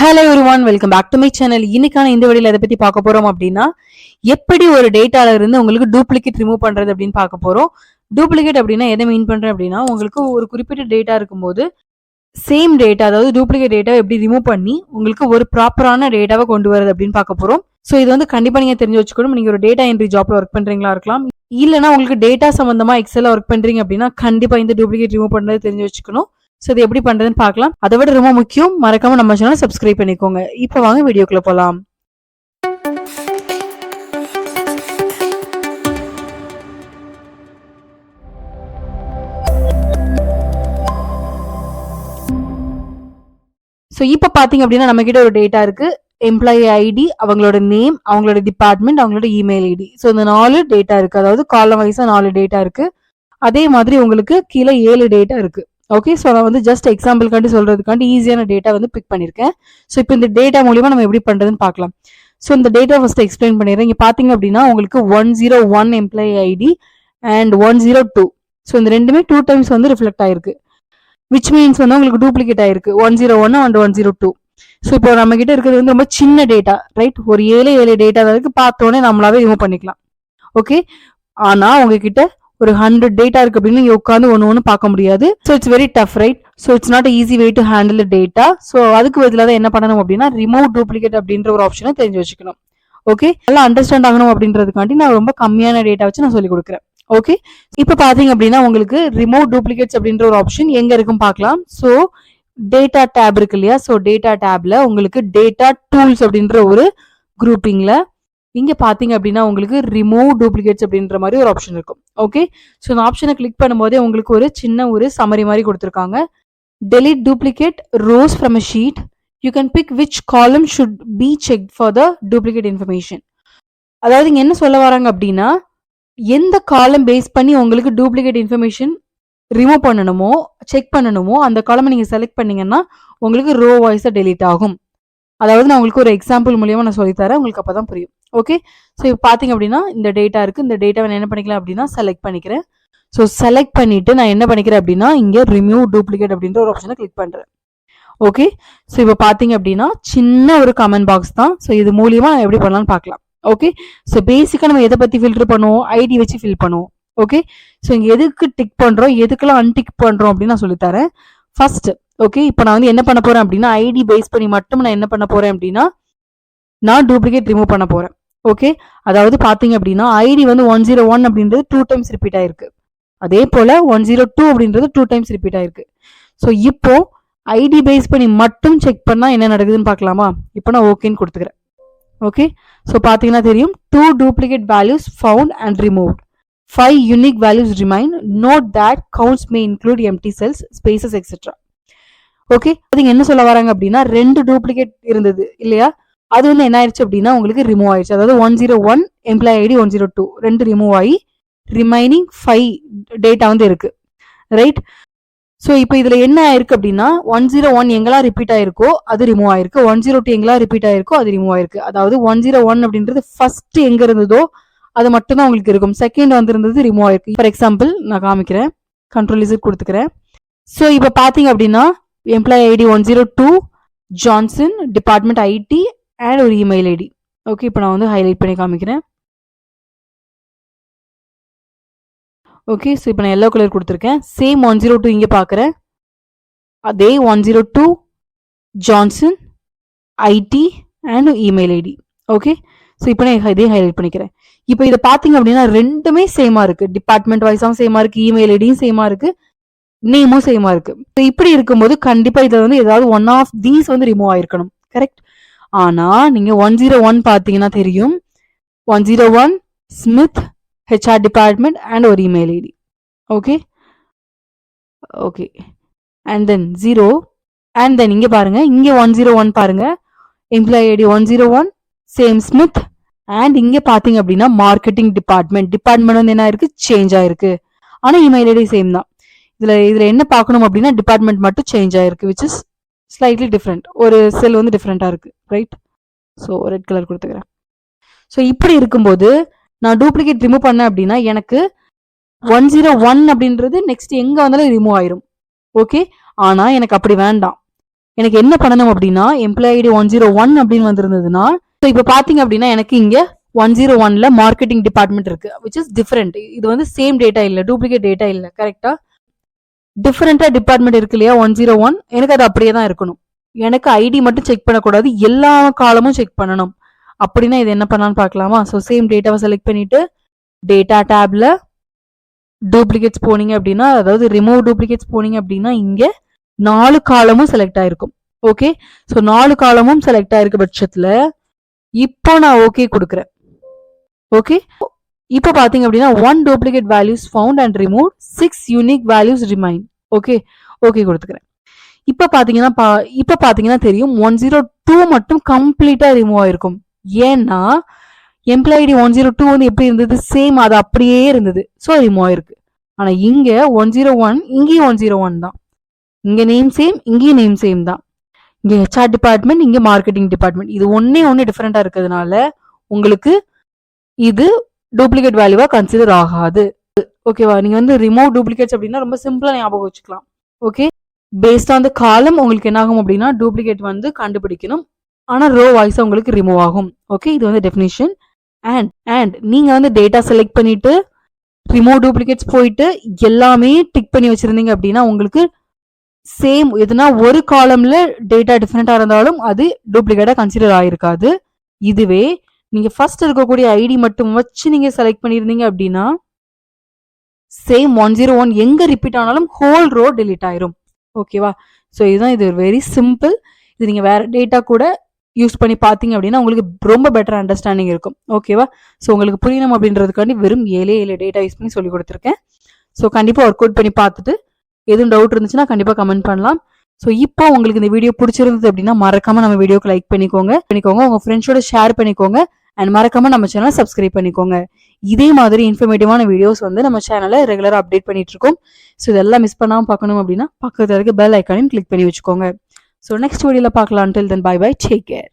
Hello everyone, welcome back to my channel. இன்னைக்கான இந்த வீடியோல எதை பத்தி பார்க்க போறோம் அப்படின்னா, எப்படி ஒரு டேட்டால இருந்து உங்களுக்கு டூப்ளிகேட் ரிமூவ் பண்றது அப்படின்னு பார்க்க போறோம். டூப்ளிகேட் அப்படின்னா எதை மீன் பண்றேன் அப்படின்னா, உங்களுக்கு ஒரு குறிப்பிட்ட டேட்டா இருக்கும்போது சேம் டேட்டா, அதாவது டூப்ளிகேட் டேட்டாவை எப்படி ரிமூவ் பண்ணி உங்களுக்கு ஒரு ப்ராப்பரான டேட்டாவை கொண்டு வரது அப்படின்னு பார்க்க போறோம். ஸோ இது வந்து கண்டிப்பா நீங்க தெரிஞ்சு வச்சுக்கணும். நீங்க ஒரு டேட்டா என்ட்ரி ஜாப்ல ஒர்க் பண்றீங்களா இருக்கலாம், இல்லைன்னா உங்களுக்கு டேட்டா சம்பந்தமா எக்ஸல்ல ஒர்க் பண்றீங்க அப்படின்னா கண்டிப்பா இந்த டூப்ளிகேட் ரிமூவ் பண்றது தெரிஞ்சு வச்சுக்கணும். ஸோ இது எப்படி பண்றதுன்னு பார்க்கலாம். அதை விட ரொம்ப முக்கியம், மறக்காம நம்ம சேனலை சப்ஸ்கிரைப் பண்ணிக்கோங்க. இப்போ வாங்க வீடியோக்குள்ள போலாம். ஸோ இப்போ பாத்தீங்க அப்படின்னா நம்ம கிட்ட ஒரு டேட்டா இருக்கு. எம்ப்ளாயி ஐடி, அவங்களோட நேம், அவங்களோட டிபார்ட்மெண்ட், அவங்களோட இமெயில் ஐடி. ஸோ இந்த 4 டேட்டா இருக்கு. அதாவது காலம் வைஸா 4 டேட்டா இருக்கு. அதே மாதிரி உங்களுக்கு கீழே 7 டேட்டா இருக்கு. ஓகே, ஸோ நான் வந்து ஜஸ்ட் எக்ஸாம்பிள்காண்டி சொல்றதுக்காண்டி ஈஸியான டேட்டா வந்து பிக் பண்ணியிருக்கேன். ஸோ இப்போ இந்த டேட்டா மூலியமா நம்ம எப்படி பண்றதுன்னு பார்க்கலாம். ஸோ இந்த டேட்டா ஃபர்ஸ்ட் எக்ஸ்பிளைன் பண்ணிடுறேன். இங்க பாத்தீங்க அப்படின்னா உங்களுக்கு 101 எம்ப்ளாயி ஐடி அண்ட் 102. ஸோ இந்த ரெண்டுமே 2 டைம்ஸ் வந்து ரிஃப்ளெக்ட் ஆயிருக்கு. விச் மீன்ஸ் வந்து உங்களுக்கு டூப்ளிகேட் ஆயிருக்கு 101 அண்ட் 102. ஸோ இப்போ நம்ம கிட்ட இருக்கிறது வந்து ரொம்ப சின்ன டேட்டா, ரைட்? ஒரு 7 டேட்டா வரைக்கும் பார்த்தோன்னே நம்மளாவே ரிமூவ் பண்ணிக்கலாம். ஓகே, ஆனா உங்ககிட்ட ஒரு 100 டேட்டா இருக்கு அப்படின்னு நீங்க உட்காந்து ஒன்னு பார்க்க முடியாது. So it's very tough, right? So it's not easy way to handle data. So அதுக்கு பதிலாக தான் என்ன பண்ணணும் அப்படின்னா, ரிமூவ் டூப்ளிகேட் அப்படின்ற ஒரு ஆப்ஷனை தெரிஞ்சு வச்சுக்கணும். ஓகே, நல்லா அண்டர்ஸ்டாண்ட் ஆகணும் அப்படின்றதுக்காண்டி நான் ரொம்ப கம்மியான டேட்டா வச்சு நான் சொல்லி கொடுக்குறேன். ஓகே, இப்போ பாத்தீங்க அப்படின்னா உங்களுக்கு ரிமூவ் டூப்ளிகேட்ஸ் அப்படின்ற ஒரு ஆப்ஷன் எங்க இருக்கும் பார்க்கலாம். ஸோ டேட்டா டேப் இருக்கு இல்லையா? ஸோ டேட்டா டேப்ல உங்களுக்கு டேட்டா டூல்ஸ் அப்படின்ற ஒரு குரூப்பிங்ல இங்க பாத்தீங்க அப்படின்னா உங்களுக்கு ரிமூவ் டூப்ளிகேட்ஸ் அப்படின்ற மாதிரி ஒரு ஆப்ஷன் இருக்கும். ஓகே, ஸோ இந்த ஆப்ஷனை கிளிக் பண்ணும்போதே உங்களுக்கு ஒரு சின்ன ஒரு சம்மரி மாதிரி கொடுத்துருக்காங்க. Delete duplicate rows from a sheet. You can pick which column should be check for the duplicate information. அதாவது இங்க என்ன சொல்ல வராங்க அப்படின்னா, எந்த காலம் பேஸ் பண்ணி உங்களுக்கு டூப்ளிகேட் இன்ஃபர்மேஷன் ரிமூவ் பண்ணணுமோ, செக் பண்ணணுமோ, அந்த காலமை நீங்க செலக்ட் பண்ணீங்கன்னா உங்களுக்கு ரோ வாய்ஸா டெலீட் ஆகும். அதாவது நான் உங்களுக்கு ஒரு எக்ஸாம்பிள் மூலியமா நான் சொல்லித்தரேன், உங்களுக்கு அப்பதான் புரியும். ஓகே, ஸோ இப்போ பாத்தீங்க அப்படின்னா இந்த டேட்டா இருக்கு. இந்த டேட்டாவை நான் என்ன பண்ணிக்கலாம் அப்படின்னா செலக்ட் பண்ணிக்கிறேன். ஸோ செலக்ட் பண்ணிட்டு நான் என்ன பண்ணிக்கிறேன் அப்படின்னா இங்க ரிமூவ் டூப்ளிகேட் அப்படின்ற ஒரு ஆப்ஷனை கிளிக் பண்றேன். ஓகே, ஸோ இப்போ பாத்தீங்க அப்படின்னா சின்ன ஒரு கமெண்ட் பாக்ஸ் தான். ஸோ இது மூலியமா நான் எப்படி பண்ணலாம்னு பார்க்கலாம். ஓகே, ஸோ பேசிக்கா நம்ம எதை பத்தி ஃபில்டர் பண்ணுவோம்? ஐடி வச்சு ஃபில் பண்ணுவோம். ஓகே, ஸோ இங்க எதுக்கு டிக் பண்றோம், எதுக்கெல்லாம் அன்டிக் பண்றோம் அப்படின்னு நான் சொல்லித்தரேன். ஃபர்ஸ்ட் ஓகே, இப்போ நான் வந்து என்ன பண்ண போறேன் அப்படின்னா ஐடி பேஸ் பண்ணி மட்டும் நான் என்ன பண்ண போறேன் அப்படின்னா நான் டூப்ளிகேட் ரிமூவ் பண்ண போறேன். ஓகே, அதாவது பாத்தீங்க அப்படின்னா ஐடி வந்து 101 அப்படின்றது 2 டைம்ஸ் ரிப்பீட் ஆயிருக்கு. அதே போல 102 அப்படின்றது 2 டைம்ஸ் ரிப்பீட் ஆயிருக்கு. ஸோ இப்போ ஐடி பேஸ் பண்ணி மட்டும் செக் பண்ணா என்ன நடக்குதுன்னு பார்க்கலாமா? இப்போ நான் ஓகேன்னு கொடுத்துக்கிறேன். ஓகே, ஸோ பாத்தீங்கன்னா தெரியும் 2 duplicate values found and removed, 5 unique values remain. Note that counts may include empty cells, spaces, etc. Okay, அது என்ன சொல்ல வராங்க அப்படின்னா 2 டூப்ளிகேட் இருந்தது இல்லையா? அது வந்து என்ன ஆயிடுச்சு அப்படின்னா உங்களுக்கு ரிமூவ் ஆயிடுச்சு. அதாவது 101 எம்ப்ளாயி ஐடி 102 2 ரிமூவ் ஆகி ரிமைனிங் 5 டேட்டா வந்து இருக்கு, ரைட்? ஸோ இப்போ இதுல என்ன ஆயிருக்கு அப்படின்னா 101 எங்கெல்லாம் ரிப்பீட் ஆயிருக்கோ அது ரிமூவ் ஆயிருக்கு, 102 எங்கெல்லாம் ரிப்பீட் ஆயிருக்கோ அது ரிமூவ் ஆயிருக்கு. அதாவது 101 அப்படின்றது ஃபர்ஸ்ட் எங்க இருந்ததோ அது மட்டும் தான் உங்களுக்கு இருக்கும். செகண்ட் வந்திருந்தது ரிமூவ் ஆயிருக்கு. ஃபார் எக்ஸாம்பிள் நான் காமிக்கிறேன், கண்ட்ரோல் இஸ் கொடுத்துக்கிறேன். ஸோ இப்போ பாத்தீங்க அப்படின்னா employee ID 102, Johnson, department ID and ஒரு இமெயில் ஐடி. ஓகே, இப்போ நான் வந்து ஹைலைட் பண்ணி காமிக்கிறேன். ஓகே, ஸோ இப்போ நான் எல்லோ கலர் கொடுத்துருக்கேன். சேம் 102 இங்கே பார்க்குறேன். அதே 102 Johnson, ID and email ID. Okay, so இப்போ நான் இதே ஹைலைட் பண்ணிக்கிறேன். இப்போ இதை பார்த்தீங்க அப்படின்னா ரெண்டுமே சேமா இருக்கு. டிபார்ட்மெண்ட் வைஸாவும் சேமா இருக்கு, இமெயில் ஐடியும் சேமா இருக்கு, நேமும் சேமா இருக்கு. இப்படி இருக்கும்போது கண்டிப்பா இதுல வந்து ஏதாவது ஒன் ஆஃப் தீஸ் வந்து ரிமூவ் ஆயிருக்கணும், கரெக்ட்? ஆனா நீங்க 101 பாத்தீங்கன்னா தெரியும் 101 ஸ்மித், ஹெச்ஆர் டிபார்ட்மெண்ட் அண்ட் ஒரு email ID. Okay okay, and then 0 and then இங்க பாருங்க, இங்க 101 பாருங்க, employee ID 101 same Smith and இங்க பாத்தீங்க அப்படின்னா மார்க்கெட்டிங் டிபார்ட்மெண்ட் வந்து என்ன ஆயிருக்கு, சேஞ்ச் ஆயிருக்கு. ஆனா இமெயில் ஐடி சேம் தான். இதுல என்ன பார்க்கணும் அப்படின்னா டிபார்ட்மெண்ட் மட்டும் சேஞ்ச் ஆயிருக்கு, விச் இஸ் ஸ்லைட்லி டிஃப்ரெண்ட். ஒரு செல் வந்து டிஃப்ரெண்டா இருக்கு, ரைட்? ஸோ ரெட் கலர் கொடுத்துக்கிறேன். ஸோ இப்படி இருக்கும்போது நான் டூப்ளிகேட் ரிமூவ் பண்ணேன் அப்படின்னா எனக்கு 101 அப்படின்றது நெக்ஸ்ட் எங்க வந்தாலும் ரிமூவ் ஆயிரும். ஓகே, ஆனா எனக்கு அப்படி வேண்டாம். எனக்கு என்ன பண்ணணும் அப்படின்னா எம்ப்ளாயி ஐடி 101 அப்படின்னு வந்திருந்ததுன்னா ஸோ இப்போ பாத்தீங்க அப்படின்னா எனக்கு இங்க 101ல மார்க்கெட்டிங் டிபார்ட்மெண்ட் இருக்கு விச் இஸ் டிஃபரெண்ட். இது வந்து சேம் டேட்டா இல்ல, டூப்ளிகேட் டேட்டா இல்ல. கரெக்டா டிஃபரெண்டா டிபார்ட்மெண்ட் இருக்கு இல்லையா 101, எனக்கு அது அப்படியே தான் இருக்கணும். எனக்கு ஐடி மட்டும் செக் பண்ணக்கூடாது, எல்லா காலமும் செக் பண்ணணும். அப்படின்னா இது என்ன பண்ணலாம்னு பார்க்கலாமா? ஸோ சேம் டேட்டாவை செலக்ட் பண்ணிட்டு டேட்டா டேப்ல டூப்ளிகேட்ஸ் போனீங்க அப்படின்னா, அதாவது ரிமூவ் டூப்ளிகேட்ஸ் போனீங்க அப்படின்னா இங்க 4 காலமும் செலக்ட் ஆயிருக்கும். ஓகே, ஸோ 4 காலமும் செலக்ட் ஆயிருக்க பட்சத்துல இப்போ நான் ஓகே கொடுக்குறேன். ஓகே, இப்போ பாத்தீங்க அப்படின்னா 1 duplicate values found and remove, 6 unique values remain. Okay, okay கொடுத்துக்கிறேன். இப்போ பாத்தீங்கன்னா தெரியும் 102 மட்டும் கம்ப்ளீட்டா ரிமூவ் ஆயிருக்கும். ஏன்னா எம்ப்ளாயி ஐடி 102 வந்து எப்படி இருந்தது, சேம் அது அப்படியே இருந்தது, ஸோ ரிமூவ் ஆயிருக்கு. ஆனா இங்க 101, இங்கேயும் 101 தான். இங்க நேம் சேம், இங்கேயும் நேம் சேம் தான். இங்க ஹெச்ஆர் டிபார்ட்மெண்ட், இங்க மார்க்கெட்டிங் டிபார்ட்மெண்ட். இது ஒண்ணு டிஃபரெண்டா இருக்கிறதுனால உங்களுக்கு இது டூப்ளிகேட் வேல்யூவா கன்சிடர் ஆகாது. ஓகேவா? நீங்க வந்து ரிமூவ் டூப்ளிகேட்ஸ் அப்படின்னா ரொம்ப சிம்பிளா ஞாபகம் வச்சுக்கலாம். ஓகே, பேஸ்ட் ஆன் த காலம் உங்களுக்கு என்ன ஆகும் அப்படின்னா டூப்ளிகேட் வந்து கண்டுபிடிக்கணும். ஆனா ரோ வாய்ஸா உங்களுக்கு ரிமூவ் ஆகும். ஓகே, இது வந்து டெஃபினிஷன். அண்ட் நீங்க வந்து டேட்டா செலக்ட் பண்ணிட்டு ரிமூவ் டூப்ளிகேட்ஸ் போயிட்டு எல்லாமே டிக் பண்ணி வச்சிருந்தீங்க அப்படின்னா உங்களுக்கு சேம் எதுனா ஒரு காலம்ல டேட்டா டிஃபரெண்டா இருந்தாலும் அது டூப்ளிகேட்டா கன்சிடர் ஆயிருக்காது. இதுவே நீங்க ஃபர்ஸ்ட் இருக்கக்கூடிய ஐடி மட்டும் வச்சு நீங்க செலக்ட் பண்ணிருந்தீங்க அப்படின்னா சேம் 101 எங்க ரிப்பீட் ஆனாலும் ஹோல் ரோ டெலீட் ஆயிரும். ஓகேவா? ஸோ இதுதான், இது வெரி சிம்பிள். இது நீங்க வேற டேட்டா கூட யூஸ் பண்ணி பார்த்தீங்க அப்படின்னா உங்களுக்கு ரொம்ப பெட்டர் அண்டர்ஸ்டாண்டிங் இருக்கும். ஓகேவா? ஸோ உங்களுக்கு புரியணும் அப்படின்றதுக்காண்டி வெறும் 7 டேட்டா யூஸ் பண்ணி சொல்லி கொடுத்துருக்கேன். ஸோ கண்டிப்பாக ஒர்க் அவுட் பண்ணி பார்த்துட்டு எதுவும் டவுட் இருந்துச்சுன்னா கண்டிப்பாக கமெண்ட் பண்ணலாம். ஸோ இப்போ உங்களுக்கு இந்த வீடியோ பிடிச்சிருந்தது அப்படின்னா மறக்காம நம்ம வீடியோக்கு லைக் பண்ணிக்கோங்க, உங்க ஃப்ரெண்ட்ஸோட ஷேர் பண்ணிக்கோங்க, அண்ட் மறக்காம நம்ம சேனலை சப்ஸ்கிரைப் பண்ணிக்கோங்க. இதே மாதிரி இன்ஃபர்மேட்டிவான வீடியோஸ் வந்து நம்ம சேனலை ரெகுலராக அப்டேட் பண்ணிட்டு இருக்கோம். ஸோ இதெல்லாம் மிஸ் பண்ணாமல் பார்க்கணும் அப்படின்னா பக்கத்தில் இருக்க பெல் ஐக்கானையும் கிளிக் பண்ணி வச்சுக்கோங்க. ஸோ நெக்ஸ்ட் வீடியோவில் பார்க்கலாம். Until then, bye bye, take care.